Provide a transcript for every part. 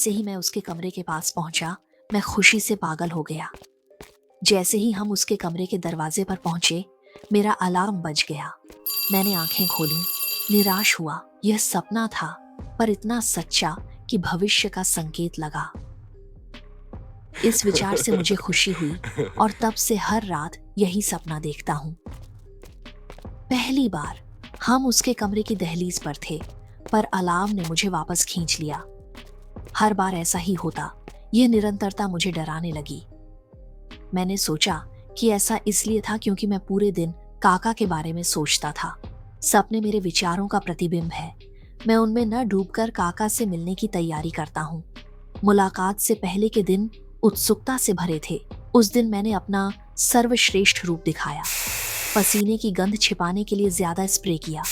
जैसे ही मैं उसके कमरे के पास पहुंचा, मैं खुशी से पागल हो गया। जैसे ही हम उसके कमरे के दरवाजे पर पहुंचे, मेरा अलार्म बज गया। मैंने आंखें खोली, निराश हुआ। यह सपना था, पर इतना सच्चा कि भविष्य का संकेत लगा। इस विचार से मुझे खुशी हुई और तब से हर रात यही सपना देखता हूँ। पहली बार हम उसके कमरे की दहलीज पर थे, पर अलार्म ने मुझे वापस खींच लिया। हर बार ऐसा ही होता। यह निरंतरता मुझे डराने लगी। मैंने सोचा कि ऐसा इसलिए था क्योंकि मैं पूरे दिन काका के बारे में सोचता था। सपने मेरे विचारों का प्रतिबिंब है। मैं उनमें न डूबकर काका से मिलने की तैयारी करता हूँ। मुलाकात से पहले के दिन उत्सुकता से भरे थे। उस दिन मैंने अपना सर्वश्रेष्ठ रूप दिखाया। पसीने की गंध छिपाने के लिए ज्यादा स्प्रे किया,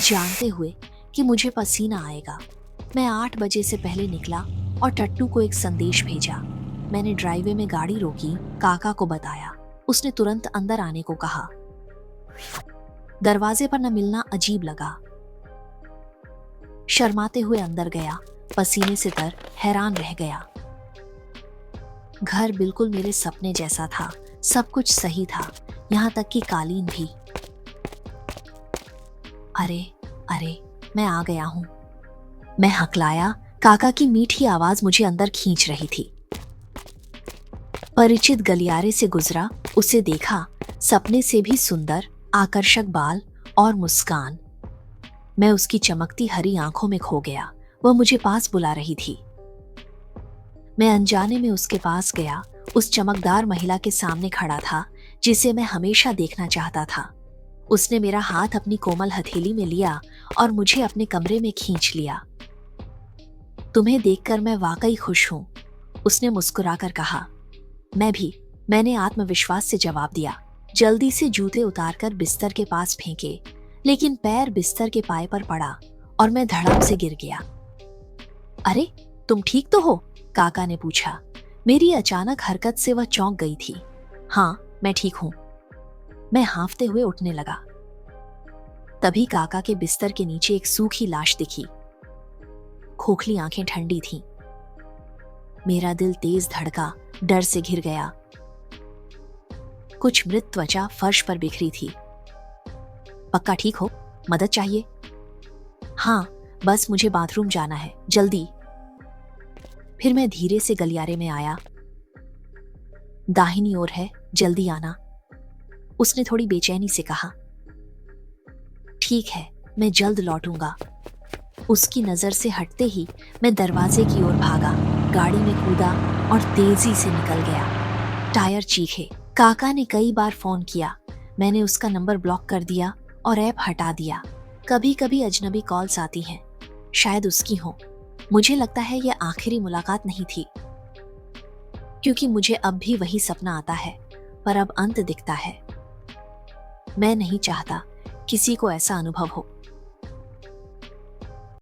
जानते हुए कि मुझे पसीना आएगा। मैं 8 बजे से पहले निकला और टट्टू को एक संदेश भेजा। मैंने ड्राइवे में गाड़ी रोकी, काका को बताया। उसने तुरंत अंदर आने को कहा। दरवाजे पर न मिलना अजीब लगा। शर्माते हुए अंदर गया, पसीने से तर हैरान रह गया। घर बिल्कुल मेरे सपने जैसा था। सब कुछ सही था, यहाँ तक कि कालीन भी। अरे अरे, मैं आ गया हूँ, मैं हकलाया। काका की मीठी आवाज मुझे अंदर खींच रही थी। परिचित गलियारे से गुजरा, उसे देखा। सपने से भी सुंदर, आकर्षक बाल और मुस्कान। मैं उसकी चमकती हरी आंखों में खो गया। वह मुझे पास बुला रही थी। मैं अनजाने में उसके पास गया। उस चमकदार महिला के सामने खड़ा था जिसे मैं हमेशा देखना चाहता था। उसने मेरा हाथ अपनी कोमल हथेली में लिया और मुझे अपने कमरे में खींच लिया। तुम्हें देखकर मैं वाकई खुश हूं, उसने मुस्कुराकर कहा। मैं भी, मैंने आत्मविश्वास से जवाब दिया। जल्दी से जूते उतारकर बिस्तर के पास फेंके, लेकिन पैर बिस्तर के पाए पर पड़ा और मैं धड़ाम से गिर गया। अरे, तुम ठीक तो हो? काका ने पूछा। मेरी अचानक हरकत से वह चौंक गई थी। हाँ, मैं ठीक हूं, मैं हांफते हुए उठने लगा। तभी काका के बिस्तर के नीचे एक सूखी लाश दिखी। खोखली आंखें ठंडी थीं। मेरा दिल तेज धड़का, डर से घिर गया। कुछ मृत त्वचा फर्श पर बिखरी थी। पक्का ठीक हो? मदद चाहिए? हाँ, बस मुझे बाथरूम जाना है, जल्दी। फिर मैं धीरे से गलियारे में आया। दाहिनी ओर है, जल्दी आना, उसने थोड़ी बेचैनी से कहा। ठीक है, मैं जल्द लौटूंगा। उसकी नजर से हटते ही मैं दरवाजे की ओर भागा, गाड़ी में कूदा और तेजी से निकल गया। टायर चीखे। काका ने कई बार फोन किया। मैंने उसका नंबर ब्लॉक कर दिया और ऐप हटा दिया। कभी कभी अजनबी कॉल्स आती हैं, शायद उसकी हो। मुझे लगता है यह आखिरी मुलाकात नहीं थी, क्योंकि मुझे अब भी वही सपना आता है, पर अब अंत दिखता है। मैं नहीं चाहता किसी को ऐसा अनुभव हो।